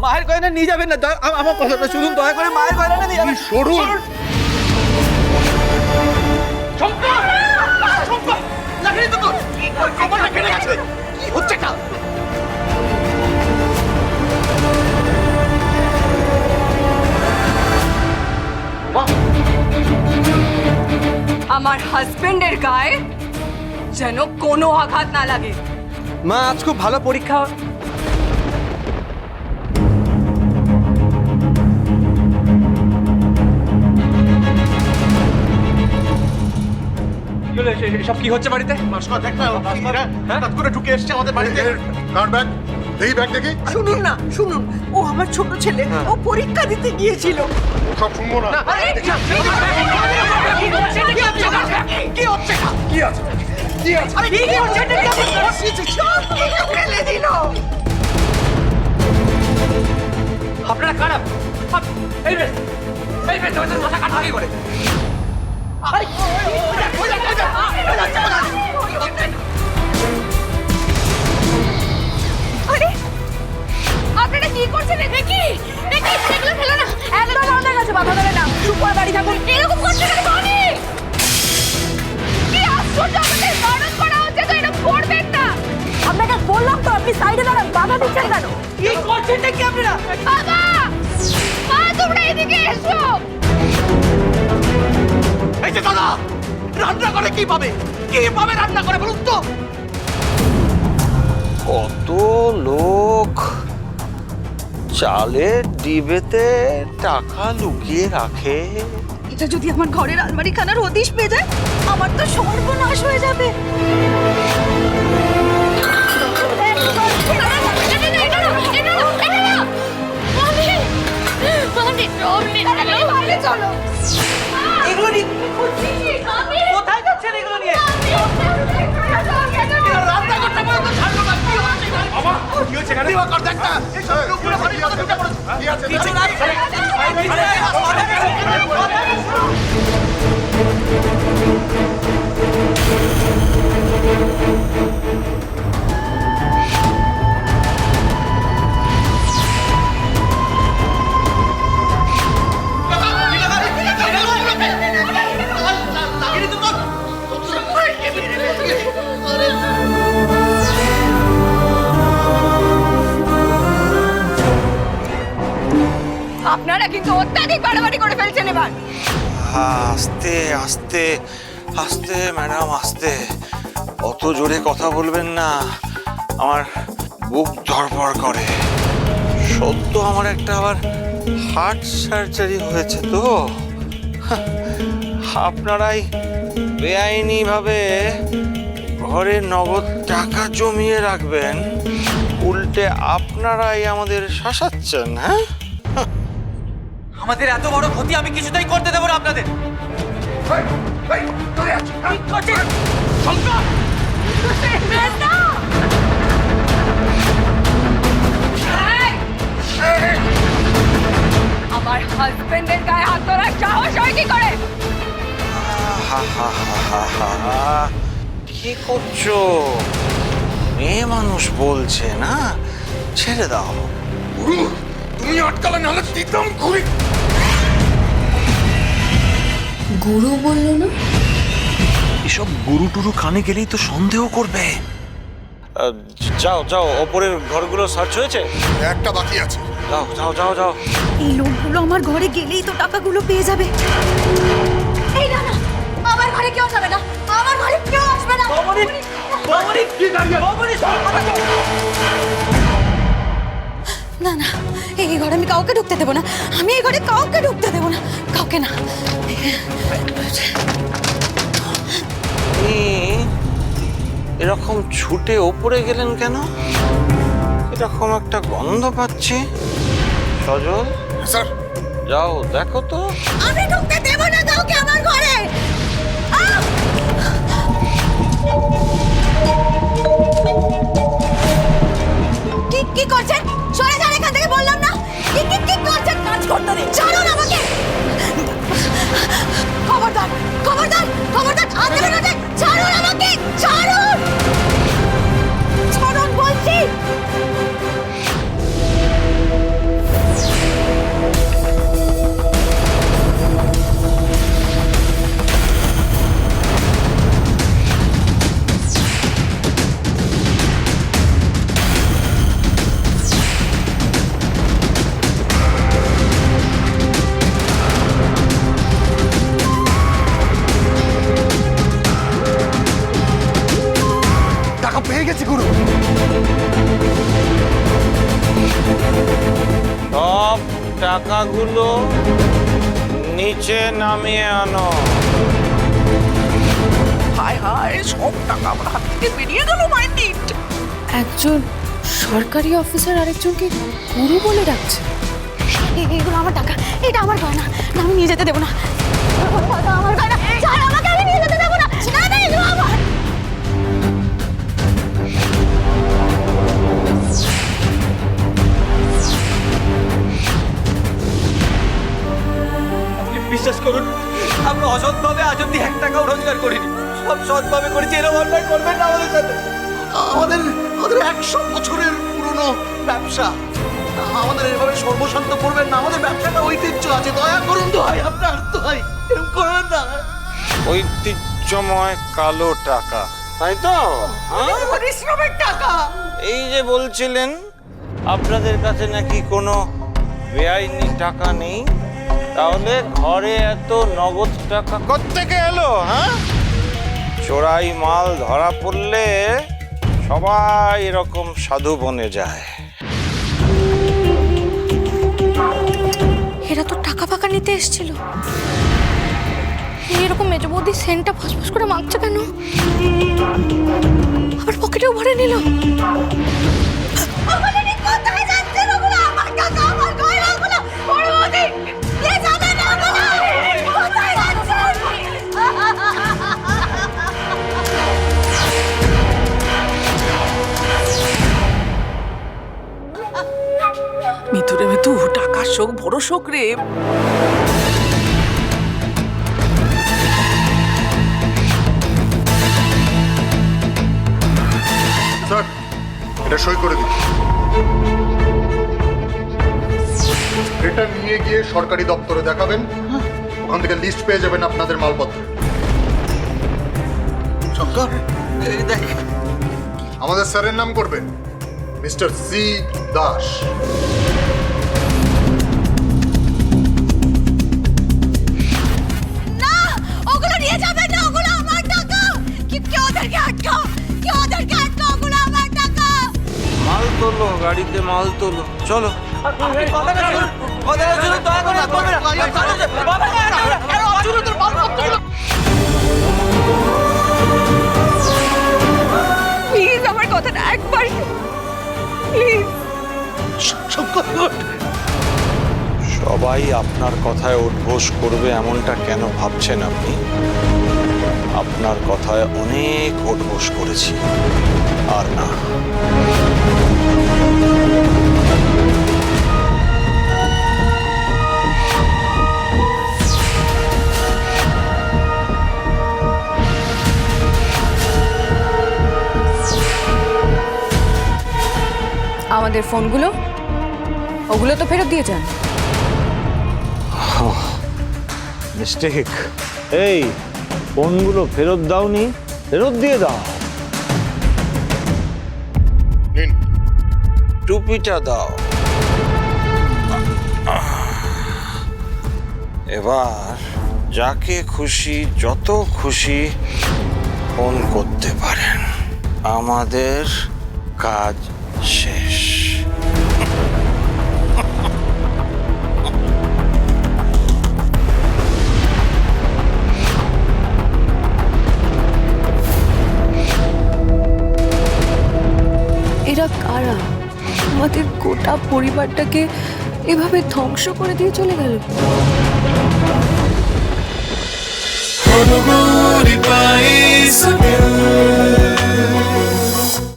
মায়ের গয়না নিয়ে যাবেন না, আমার কথাটা শুনুন, দয়া করে মায়ের গয়নাটা নিয়ে যাবেন। সরুন। কি হচ্ছে এটা? আমার হাজবেন্ডের গায়ে যেন কোনো আঘাত না লাগে। মা আজ খুব ভালো পরীক্ষা। সব কি হচ্ছে বাড়িতে? হঠাৎ করে ঢুকে এসছে আমাদের বাড়িতে। কার ব্যাগ? এই ব্যাগ দেখি। শুনুন না, শুনুন, ও আমার ছোট ছেলে, ও পরীক্ষা দিতে গিয়েছিল। সব শুনবো না। কি হচ্ছে? কি আছে? কি আছে? আরে কি হচ্ছে? এটা কি আপনি বসিয়েছে? সব কিছু ফেলে দিল। আপনারা খারাপ। এই রে, তোদের মাথা কাটা কি করে? আরে আপনারা কি করছেন? দেখি এগুলো ফেলো না, একদম আমাদের কাছে বাধা দেবে না। চুপ করে বাড়ি থাকুন। এরকম করছে কেন বানি? কি আশ্চর্য, আমাদের বারণ করা হচ্ছে তো, এটা করবেন না। আপনাকে বললাম তো, আপনি সাইডে দাঁড়ান, বাধা দিচ্ছেন কেন? কি করছেন নাকি আপনারা? বাবা, মা তোমরা এদিকে এসো। এই যে দাদা, রান্না করে কি পাবে? রান্না করে বলুন তো? কত লোক চালের ডিবেতে টাকা লুকিয়ে রাখে। এটা যদি আমার ঘরের আলমারিখানার হদিশ পেয়ে যায়, আমার তো সর্বনাশ হয়ে যাবে। এগুলো নিয়ে কোথায় যাচ্ছেন? এগুলো নিয়ে রান্না করতে পারে তো ছাড়লো না। কি হচ্ছে এখানে? বাবা, কি হচ্ছে এখানে? দিবাকর দেখ না, এই সব লোকগুলো বাড়ির মধ্যে ঢুকে পড়েছে। কি আছে? কিছু নাই। আপনারা কিন্তু অত্যাধিক বাড়াবাড়ি করে ফেলছেন এবার। আস্তে আস্তে আস্তে ম্যাডাম, আস্তে। অত জোরে কথা বলবেন না, আমার বুক ধড়ফড় করে। সদ্য আমার একটা আবার হার্ট সার্জারি হয়েছে তো। আপনারাই বেআইনি ভাবে ঘরে নগদ টাকা জমিয়ে রাখবেন, উল্টে আপনারাই আমাদের শাসাচ্ছেন। হ্যাঁ, আমাদের এত বড় ক্ষতি আমি কিছুতেই করতে দেবো না আপনাদের। আমার হাজবেন্ডের গায়ে হাত ধরার সাহস হয় কি করে? কি করছো? মেয়ে মানুষ বলছে না, ছেড়ে দাও। গুরু, তুমি আটকালে নাহলে দিতাম ঘুরি। গুরু বললো না? এসব গুরু টুরু কানে গেলেই তো সন্দেহ করবে। যাও যাও, ওপরের ঘরগুলো সার্চ হয়েছে? একটা বাকি আছে। যাও যাও যাও যাও। এই লোকগুলো আমার ঘরে গেলেই তো টাকাগুলো পেয়ে যাবে। এই না না, আমার ঘরে কেউ যাবে না, আমার ঘরে কেউ আসবে না। না না, এই ঘরে আমি কাউকে ঢুকতে দেবো না। আমি এই ঘরে কাউকে ঢুকতে দেবো না, কাউকে না। আপনি এরকম ছুটে ওপরে গেলেন কেন? এরকম একটা গন্ধ পাচ্ছি। সজল, স্যার, যাও দেখো তো। আমি ঢুকতে দেবো না কাউকে আমার ঘরে। কি করছেন? সরে যান এখান থেকে, বললাম না। কি করছেন? কাজ করতে দিন, ছাড়ুন আমাকে। খবরদার খবরদার খবরদার, হাত দেবেন না। ছাড়ুন আমাকে, ছাড়ুন, ছাড়ুন বলছি। টাকাগুলো নিচে নামিয়ে আনো। হায় হায়, সব টাকা আমার হাত থেকে বেরিয়ে গেল মাইন্ডিট। একজন সরকারি অফিসার আরেকজনকে গুরু বলে ডাকছে। এগুলো আমার টাকা, এটা আমার গয়না, না আমি নিয়ে যেতে দেবো না। টাকা আমার গয়না, ছাড় আমাকে, আমি নিয়ে যেতে দেবো না। না না, এগুলো আমার। বিশ্বাস করুন, আমরা অসৎভাবে আজ অব্দি 1 টাকাও রোজগার করিনি। সব সৎভাবে করেছি। এরকম অন্যায় করবেন না আমাদের সাথে। আমাদের 100 বছরের পুরনো ব্যবসা, আমাদের এভাবে সর্বশান্ত করবেন না। আমাদের ব্যবসাটা ঐতিহ্য আছে, দয়া করুন, দোহাই আপনার, দোহাই, এরকম করবেন না। ঐতিহ্যময় কালো টাকা, তাই তো? হ্যাঁ? পরিশ্রমের টাকা। এই যে বলছিলেন আপনাদের কাছে নাকি কোনো বেআইনি টাকা নেই, তাহলে ঘরে এত নগদ টাকা কোত্থেকে এলো? হ্যাঁ, চোরাই মাল ধরা পড়লে সবাই এরকম সাধু বনে যায়। এরা তো টাকা ফাঁকা নিতে এসেছিল। এরকম মেজো বৌদি সেন্টটা ফসফস করে মাখছে কেন? আবার পকেটেও ভরে নিল। কোথায় যাচ্ছেন ওগুলো? আমার টাকা, আমার গয়না, ওগুলো বড় বৌদি নিয়ে যাবেন না ওগুলো। কোথায় যাচ্ছেন? মিথুরে মিথু, টাকার শোক বড় শোক রে। স্যার, এটা সই করে দিন। এটা নিয়ে গিয়ে সরকারি দপ্তরে দেখাবেন, ওখান থেকে লিস্ট পেয়ে যাবেন আপনাদের মালপত্র। শঙ্কর, এই দেখ, আমাদের স্যারের নাম করবেন মিস্টার সি দাস। না, ওগুলো নিয়ে যাবেন না, ওগুলো আমার টাকা। কেউ ওদেরকে আটকাও, কেউ ওদেরকে আটকাও, ওগুলো আমার টাকা। মাল তোলো, গাড়িতে মাল তোলো, চলো। কথাটা শুনুন, কথাটা শুনুন, দয়া করে করবেন না। প্লিজ আমার কথাটা একবার, প্লিজ। সবাই আপনার কথায় উদ্বোস করবে এমনটা কেন ভাবছেন আপনি? আপনার কথায় অনেক উদ্বোস করেছি, আর না। আমাদের ফোনগুলো, ওগুলো তো ফেরত দিয়ে যান। মিস্টেক। এই ফোনগুলো ফেরত দাওনি, ফেরত দিয়ে দাও। নিন। টুপিটা দাও। এবার যাকে খুশি, যত খুশি ফোন করতে পারেন। আমাদের কাজ শেষ। এরা কারা? আমাদের গোটা পরিবারটাকে এভাবে ধ্বংস করে দিয়ে চলে গেল। Guri pai sabel